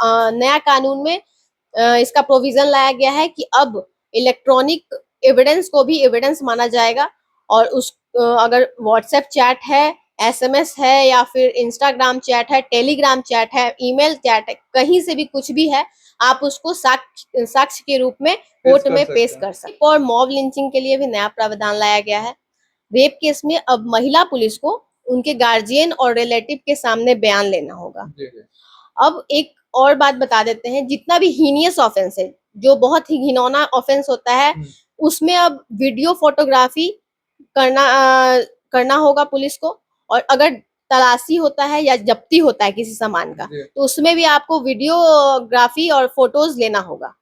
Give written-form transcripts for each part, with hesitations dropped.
नया कानून में इसका प्रोविजन लाया गया है कि अब इलेक्ट्रॉनिक एविडेंस को भी एविडेंस माना जाएगा और अगर व्हाट्सएप चैट है, एसएमएस है या फिर इंस्टाग्राम चैट है, टेलीग्राम चैट है, ईमेल चैट है, कहीं से भी कुछ भी है, आप उसको साक्ष्य के रूप में कोर्ट में पेश कर सकते हैं। और मॉब लिंचिंग के लिए भी नया प्रावधान लाया गया है। रेप केस में अब महिला पुलिस को उनके गार्जियन और रिलेटिव के सामने बयान लेना होगा। अब एक और बात बता देते हैं, जितना भी हीनियस ऑफेंस है, जो बहुत ही घिनौना ऑफेंस होता है, उसमें अब वीडियो फोटोग्राफी करना होगा पुलिस को। और अगर तलाशी होता है या जब्ती होता है किसी सामान का, तो उसमें भी आपको वीडियोग्राफी और फोटोज लेना होगा।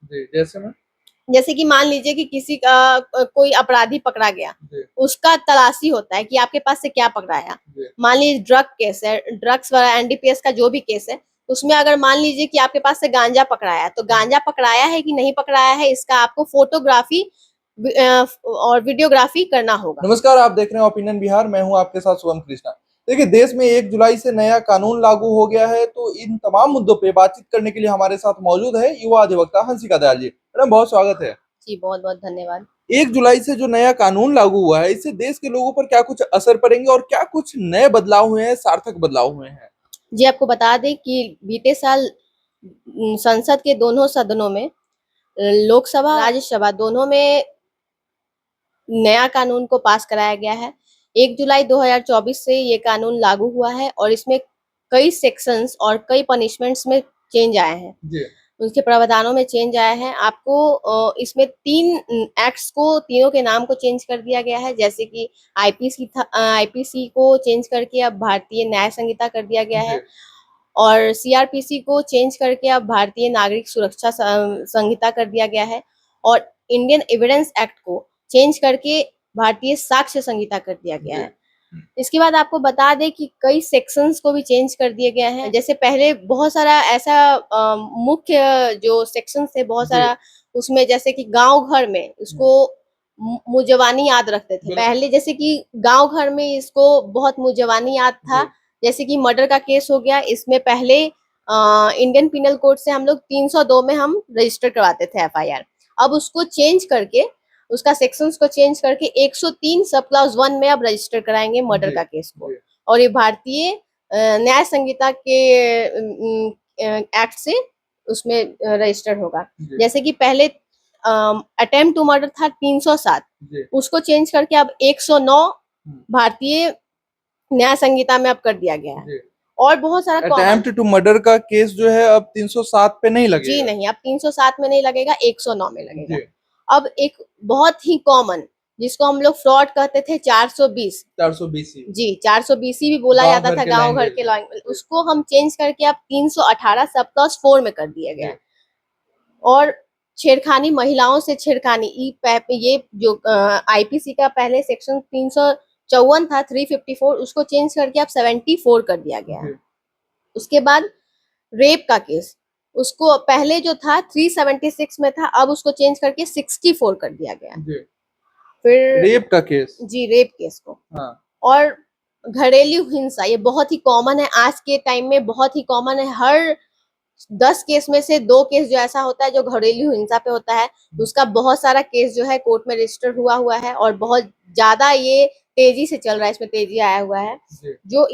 जैसे कि मान लीजिए कि किसी का कोई अपराधी पकड़ा गया, उसका तलाशी होता है कि आपके पास से क्या पकड़ाया। मान लीजिए ड्रग केस है, ड्रग्स वाला एनडीपीएस का जो भी केस है, उसमें अगर मान लीजिए कि आपके पास से गांजा पकड़ाया, तो गांजा पकड़ाया है कि नहीं पकड़ाया है, इसका आपको फोटोग्राफी और वीडियोग्राफी करना होगा। नमस्कार, आप देख रहे हैं ओपिनियन बिहार। मैं हूं आपके साथ शुभम कृष्णा। देखिए, देश में 1 जुलाई से नया कानून लागू हो गया है, तो इन तमाम मुद्दों पे बातचीत करने के लिए हमारे साथ मौजूद है युवा अधिवक्ता हंसिका दयाल जी। मैडम, बहुत स्वागत है। जी, बहुत बहुत धन्यवाद। 1 जुलाई से जो नया कानून लागू हुआ है, इससे देश के लोगों पर क्या कुछ असर पड़ेंगे और क्या कुछ नए बदलाव हुए हैं, सार्थक बदलाव हुए हैं? जी, आपको बता दें कि बीते साल संसद के दोनों सदनों में, लोकसभा राज्यसभा दोनों में नया कानून को पास कराया गया है। 1 जुलाई 2024 से ये कानून लागू हुआ है और इसमें कई सेक्शंस और कई पनिशमेंट्स में चेंज आए हैं। उसके प्रावधानों में चेंज आया है। आपको इसमें 3 एक्ट्स को, तीनों के नाम को चेंज कर दिया गया है। जैसे कि आईपीसी को चेंज करके अब भारतीय न्याय संहिता कर दिया गया है और सीआरपीसी को चेंज करके अब भारतीय नागरिक सुरक्षा संहिता कर दिया गया है और इंडियन एविडेंस एक्ट को चेंज करके भारतीय साक्ष्य संहिता कर दिया गया है। इसके बाद आपको बता दें कि कई सेक्शंस को भी चेंज कर दिए गए हैं। जैसे पहले बहुत सारा ऐसा मुख्य जो सेक्शंस थे, बहुत सारा उसमें, जैसे कि गांव घर में इसको मुजवानी याद रखते थे पहले। जैसे कि गांव घर में इसको बहुत मुजवानी याद था। जैसे कि मर्डर का केस हो गया, इसमें पहले इंडियन पिनल कोड से हम लोग 302 में हम रजिस्टर करवाते थे एफआईआर। अब उसको चेंज करके, उसका सेक्शंस को चेंज करके 103 सब क्लॉज 1 में अब रजिस्टर कराएंगे मर्डर का केस को। और ये भारतीय न्याय संहिता के एक्ट से उसमें रजिस्टर होगा। जैसे कि पहले अटेम्प्ट टू मर्डर था 307, उसको चेंज करके अब 109 भारतीय न्याय संहिता में अब कर दिया गया है। और बहुत सारा अटेम्प्ट टू मर्डर का केस जो है अब 307 पे नहीं लगेगा। जी नहीं, अब 307 में नहीं लगेगा, 109 में लगेगा। अब एक बहुत ही कॉमन, जिसको हम लोग फ्रॉड कहते थे, 420 जी, 420 भी बोला जाता था गांव घर के लैंग्वेज, उसको हम चेंज करके अब 318 सब क्लॉज 4 में कर दिया गया। और छेड़खानी, महिलाओं से छेड़खानी, ये जो आईपीसी का पहले सेक्शन 354 था, 354, उसको चेंज करके अब 74 कर दिया गया है। उसके बाद रेप का केस, उसको पहले जो था 376 में था, अब उसको चेंज करके 64 कर दिया गया। फिर रेप का केस, जी, रेप केस को। और घरेलू हिंसा, ये बहुत ही कॉमन है आज के टाइम में, बहुत ही कॉमन है। हर 10 केस में से 2 केस जो ऐसा होता है जो घरेलू हिंसा पे होता है। उसका बहुत सारा केस जो है कोर्ट में रजिस्टर हुआ है और बहुत ज्यादा ये तेजी से चल रहा है, इसमें तेजी आया हुआ है। जो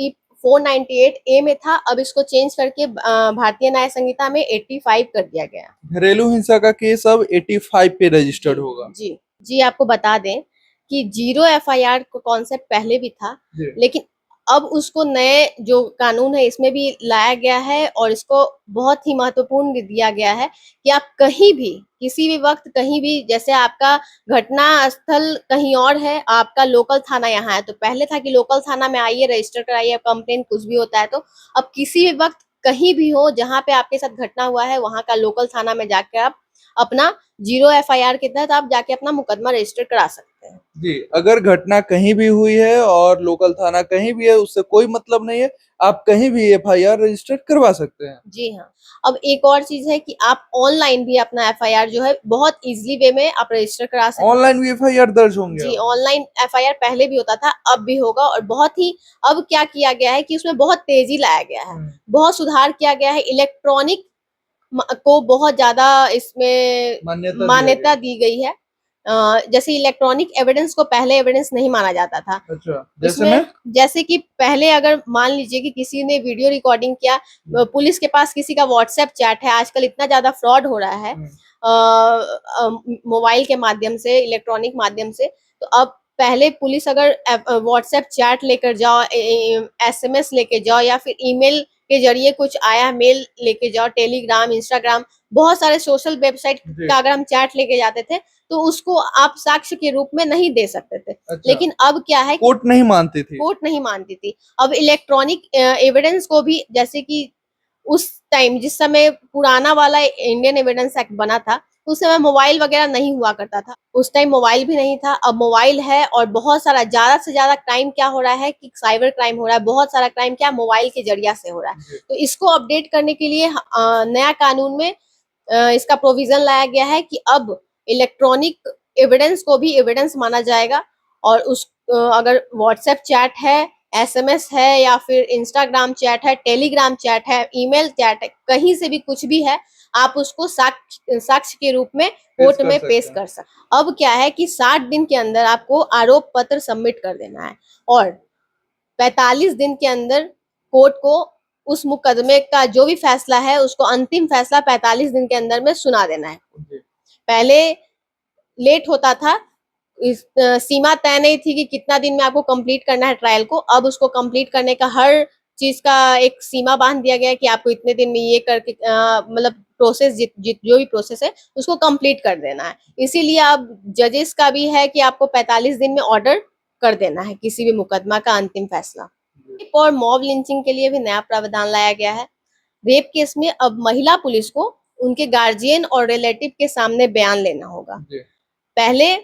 498A में था, अब इसको चेंज करके भारतीय न्याय संहिता में 85 कर दिया गया। घरेलू हिंसा का केस अब 85 पे रजिस्टर्ड होगा। जी, आपको बता दें कि 0 एफआईआर को कॉन्सेप्ट पहले भी था, लेकिन अब उसको नए जो कानून है इसमें भी लाया गया है और इसको बहुत ही महत्वपूर्ण दिया गया है कि आप कहीं भी, किसी भी वक्त, कहीं भी, जैसे आपका घटना स्थल कहीं और है, आपका लोकल थाना यहाँ है, तो पहले था कि लोकल थाना में आइए, रजिस्टर कराइए, कंप्लेन कुछ भी होता है तो। अब किसी भी वक्त, कहीं भी हो, जहाँ पे आपके साथ घटना हुआ है, वहाँ का लोकल थाना में जाकर आप अपना 0 एफआईआर के तहत आप जाके अपना मुकदमा रजिस्टर करा सकते हैं। जी, अगर घटना कहीं भी हुई है और लोकल थाना कहीं भी है, उससे कोई मतलब नहीं है, आप कहीं भी एफआईआर रजिस्टर करवा सकते हैं। जी हाँ। अब एक और चीज है कि आप ऑनलाइन भी अपना एफआईआर जो है बहुत इजीली वे में आप रजिस्टर करा सकते हैं। ऑनलाइन भी एफआईआर दर्ज होंगे? जी, ऑनलाइन एफआईआर पहले भी होता था, अब भी होगा। और बहुत ही, अब क्या किया गया है कि उसमें बहुत तेजी लाया गया है, बहुत सुधार किया गया है। इलेक्ट्रॉनिक को बहुत ज्यादा इसमें मान्यता दी गई है। जैसे इलेक्ट्रॉनिक एविडेंस को पहले एविडेंस नहीं माना जाता था। अच्छा, जैसे कि पहले अगर मान लीजिए कि किसी ने वीडियो रिकॉर्डिंग किया, पुलिस के पास किसी का व्हाट्सएप चैट है, आजकल इतना ज्यादा फ्रॉड हो रहा है मोबाइल के माध्यम से, इलेक्ट्रॉनिक माध्यम से। तो अब पहले पुलिस अगर व्हाट्सएप चैट लेकर जाओ, एसएमएस लेके जाओ, या फिर ईमेल के जरिए कुछ आया मेल लेके जाओ, टेलीग्राम, इंस्टाग्राम, बहुत सारे सोशल वेबसाइट का अगर हम चैट लेके जाते थे तो उसको आप साक्ष्य के रूप में नहीं दे सकते थे। अच्छा। लेकिन अब क्या है, कोर्ट नहीं मानती थी। अब इलेक्ट्रॉनिक एविडेंस को भी, जैसे कि उस टाइम जिस समय पुराना वाला इंडियन एविडेंस एक्ट बना था, उस समय मोबाइल वगैरह नहीं हुआ करता था, उस टाइम मोबाइल भी नहीं था। अब मोबाइल है और बहुत सारा, ज्यादा से ज्यादा क्राइम क्या हो रहा है कि साइबर क्राइम हो रहा है, बहुत सारा क्राइम क्या मोबाइल के जरिया से हो रहा है। तो इसको अपडेट करने के लिए नया कानून में इसका प्रोविजन लाया गया है कि अब इलेक्ट्रॉनिक एविडेंस को भी एविडेंस माना जाएगा, और उस अगर व्हाट्सएप चैट है, एसएमएस है, या फिर इंस्टाग्राम चैट है, टेलीग्राम चैट है, ईमेल चैट है, कहीं से भी कुछ भी है, आप उसको साक्ष्य के रूप में कोर्ट में पेश कर सकते। अब क्या है कि 60 दिन के अंदर आपको आरोप पत्र सबमिट कर देना है, और 45 दिन के अंदर कोर्ट को उस मुकदमे का जो भी फैसला है उसको अंतिम फैसला 45 दिन के अंदर में सुना देना है। पहले लेट होता था, इस सीमा तय नहीं थी कि कितना दिन में आपको कंप्लीट करना है ट्रायल को। अब उसको कंप्लीट करने का हर चीज का एक सीमा बांध दिया गया है कि आपको इतने दिन में ये करके मतलब प्रोसेस जो भी प्रोसेस है उसको कंप्लीट कर देना है। इसीलिए अब जजेस का भी है कि आपको 45 दिन में ऑर्डर कर देना है किसी भी मुकदमा का अंतिम फैसला। और मॉब लिंचिंग के लिए भी नया प्रावधान लाया गया है। रेप केस में अब महिला पुलिस को उनके गार्जियन और रिलेटिव के सामने बयान लेना होगा। पहले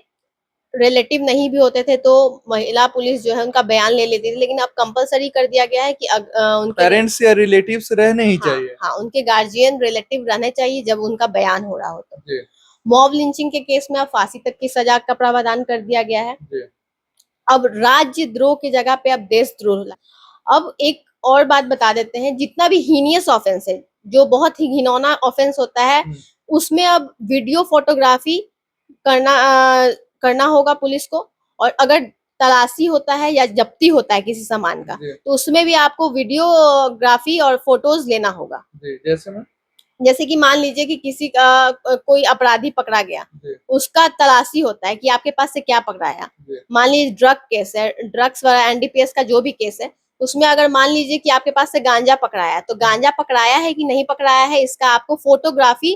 रिलेटिव नहीं भी होते थे तो महिला पुलिस जो है उनका बयान ले लेती थी, लेकिन अब कंपलसरी कर दिया गया है कि उनके पेरेंट्स या रिलेटिव्स रहने ही चाहिए। हाँ, उनके गार्जियन रिलेटिव रहने चाहिए जब उनका बयान हो रहा हो तो। मॉब लिंचिंग के केस में अब फांसी तक की सजा का प्रावधान कर दिया गया है। अब राज्य द्रोह की जगह पे अब देशद्रोह। अब एक और बात बता देते हैं, जितना भी हीनियस ऑफेंस है, जो बहुत ही घिनौना ऑफेंस होता है, उसमें अब वीडियो फोटोग्राफी करना होगा पुलिस को। और अगर तलाशी होता है या जब्ती होता है किसी सामान का, तो उसमें भी आपको वीडियोग्राफी और फोटोज लेना होगा। जैसे कि मान लीजिए कि किसी का कोई अपराधी पकड़ा गया, उसका तलाशी होता है कि आपके पास से क्या पकड़ाया। मान लीजिए ड्रग केस है, ड्रग्स वाला एनडीपीएस का जो भी केस है, उसमें अगर मान लीजिए कि आपके पास से गांजा पकड़ाया, तो गांजा पकड़ाया है कि नहीं पकड़ाया है, इसका आपको फोटोग्राफी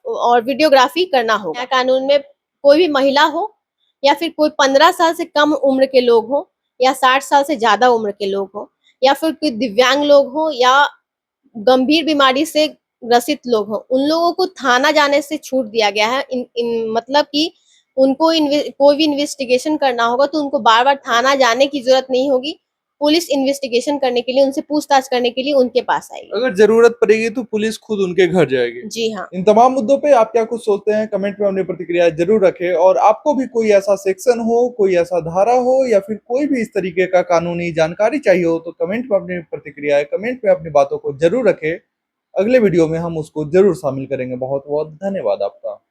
और वीडियोग्राफी करना होगा। कानून में कोई भी महिला हो या फिर कोई 15 साल से कम उम्र के लोग हो, या 60 साल से ज्यादा उम्र के लोग हो, या फिर कोई दिव्यांग लोग हो, या गंभीर बीमारी से ग्रसित लोग हो, उन लोगों को थाना जाने से छूट दिया गया है। मतलब कि उनको कोई भी इन्वेस्टिगेशन करना होगा तो उनको बार बार थाना जाने की जरूरत नहीं होगी। पुलिस इन्वेस्टिगेशन करने के लिए, उनसे पूछताछ करने के लिए उनके पास आएगी। अगर जरूरत पड़ेगी तो पुलिस खुद उनके घर जाएगी। जी हाँ। इन तमाम मुद्दों पे आप क्या कुछ सोचते हैं, कमेंट में अपनी प्रतिक्रिया जरूर रखें। और आपको भी कोई ऐसा सेक्शन हो, कोई ऐसा धारा हो, या फिर कोई भी इस तरीके का कानूनी जानकारी चाहिए हो, तो कमेंट में अपनी प्रतिक्रिया, कमेंट में अपनी बातों को जरूर रखें। अगले वीडियो में हम उसको जरूर शामिल करेंगे। बहुत बहुत धन्यवाद आपका।